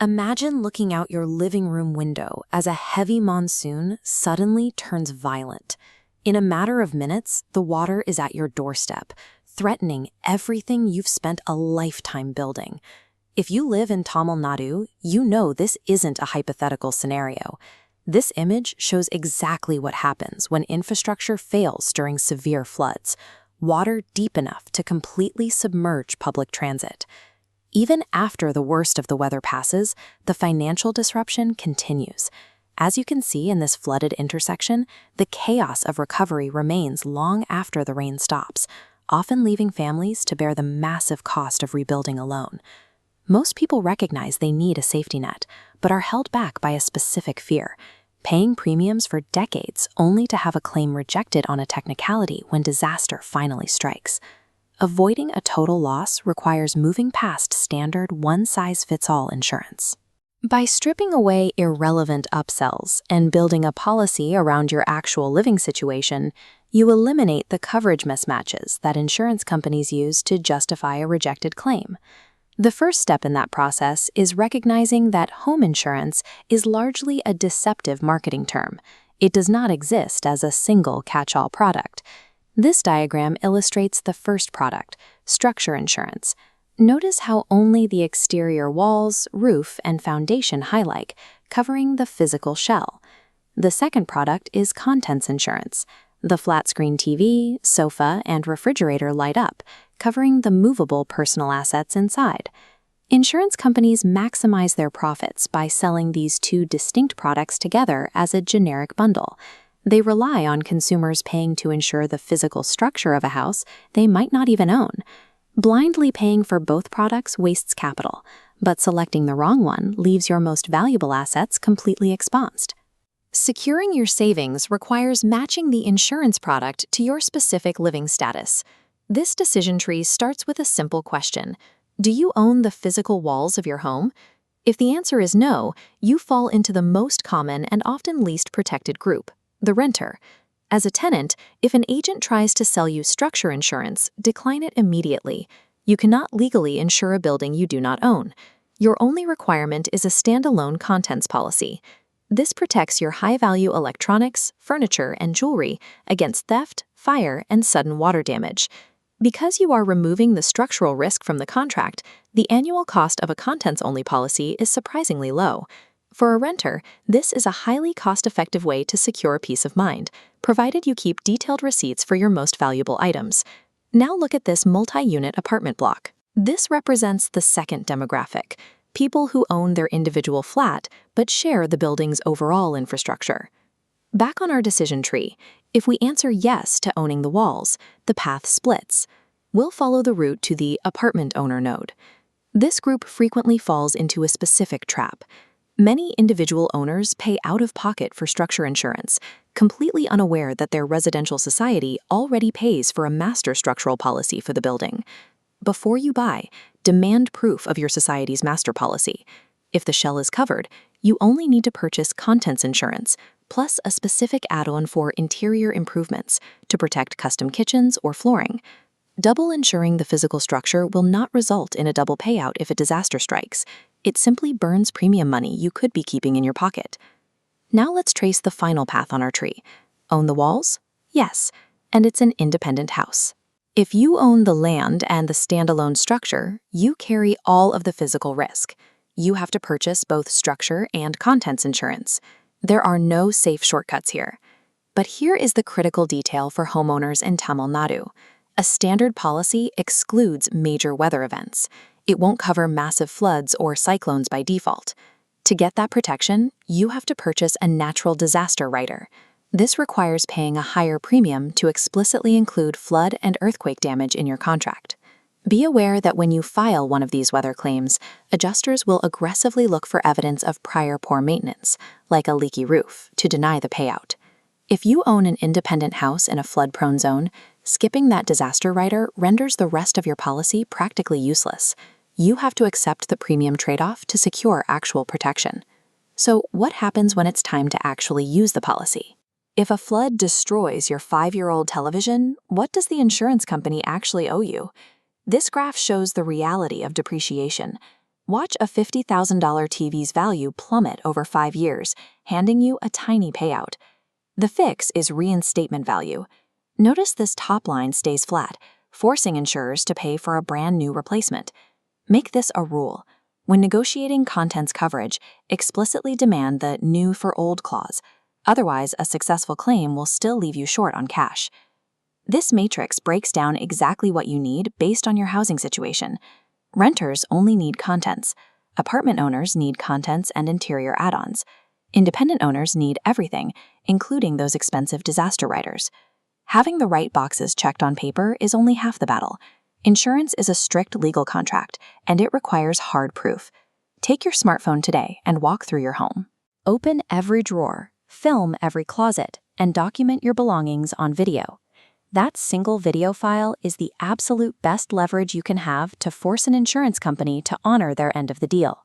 Imagine looking out your living room window as a heavy monsoon suddenly turns violent. In a matter of minutes, the water is at your doorstep, threatening everything you've spent a lifetime building. If you live in Tamil Nadu, you know this isn't a hypothetical scenario. This image shows exactly what happens when infrastructure fails during severe floods, water deep enough to completely submerge public transit. Even after the worst of the weather passes, the financial disruption continues. As you can see in this flooded intersection, the chaos of recovery remains long after the rain stops, often leaving families to bear the massive cost of rebuilding alone. Most people recognize they need a safety net, but are held back by a specific fear, paying premiums for decades only to have a claim rejected on a technicality when disaster finally strikes. Avoiding a total loss requires moving past standard one-size-fits-all insurance. By stripping away irrelevant upsells and building a policy around your actual living situation, you eliminate the coverage mismatches that insurance companies use to justify a rejected claim. The first step in that process is recognizing that home insurance is largely a deceptive marketing term. It does not exist as a single catch-all product. This diagram illustrates the first product, structure insurance. Notice how only the exterior walls, roof, and foundation highlight, covering the physical shell. The second product is contents insurance. The flat-screen TV, sofa, and refrigerator light up, covering the movable personal assets inside. Insurance companies maximize their profits by selling these two distinct products together as a generic bundle. They rely on consumers paying to insure the physical structure of a house they might not even own. Blindly paying for both products wastes capital, but selecting the wrong one leaves your most valuable assets completely exposed. Securing your savings requires matching the insurance product to your specific living status. This decision tree starts with a simple question. Do you own the physical walls of your home? If the answer is no, you fall into the most common and often least protected group, the renter. As a tenant, if an agent tries to sell you structure insurance, decline it immediately. You cannot legally insure a building you do not own. Your only requirement is a standalone contents policy. This protects your high-value electronics, furniture, and jewelry against theft, fire, and sudden water damage. Because you are removing the structural risk from the contract, the annual cost of a contents-only policy is surprisingly low. For a renter, this is a highly cost-effective way to secure peace of mind, provided you keep detailed receipts for your most valuable items. Now look at this multi-unit apartment block. This represents the second demographic, people who own their individual flat but share the building's overall infrastructure. Back on our decision tree, if we answer yes to owning the walls, the path splits. We'll follow the route to the apartment owner node. This group frequently falls into a specific trap. Many individual owners pay out of pocket for structure insurance, completely unaware that their residential society already pays for a master structural policy for the building. Before you buy, demand proof of your society's master policy. If the shell is covered, you only need to purchase contents insurance, plus a specific add-on for interior improvements to protect custom kitchens or flooring. Double insuring the physical structure will not result in a double payout if a disaster strikes. It simply burns premium money you could be keeping in your pocket. Now let's trace the final path on our tree. Own the walls? Yes, and it's an independent house. If you own the land and the standalone structure, you carry all of the physical risk. You have to purchase both structure and contents insurance. There are no safe shortcuts here. But here is the critical detail for homeowners in Tamil Nadu. A standard policy excludes major weather events. It won't cover massive floods or cyclones by default. To get that protection, you have to purchase a natural disaster rider. This requires paying a higher premium to explicitly include flood and earthquake damage in your contract. Be aware that when you file one of these weather claims, adjusters will aggressively look for evidence of prior poor maintenance, like a leaky roof, to deny the payout. If you own an independent house in a flood-prone zone, skipping that disaster rider renders the rest of your policy practically useless. You have to accept the premium trade-off to secure actual protection. So what happens when it's time to actually use the policy? If a flood destroys your 5-year-old television, what does the insurance company actually owe you? This graph shows the reality of depreciation. Watch a $50,000 TV's value plummet over 5 years, handing you a tiny payout. The fix is reinstatement value. Notice this top line stays flat, forcing insurers to pay for a brand new replacement. Make this a rule. When negotiating contents coverage, explicitly demand the new for old clause. Otherwise, a successful claim will still leave you short on cash. This matrix breaks down exactly what you need based on your housing situation. Renters only need contents. Apartment owners need contents and interior add-ons. Independent owners need everything, including those expensive disaster riders. Having the right boxes checked on paper is only half the battle. Insurance is a strict legal contract, and it requires hard proof. Take your smartphone today and walk through your home. Open every drawer, film every closet, and document your belongings on video. That single video file is the absolute best leverage you can have to force an insurance company to honor their end of the deal.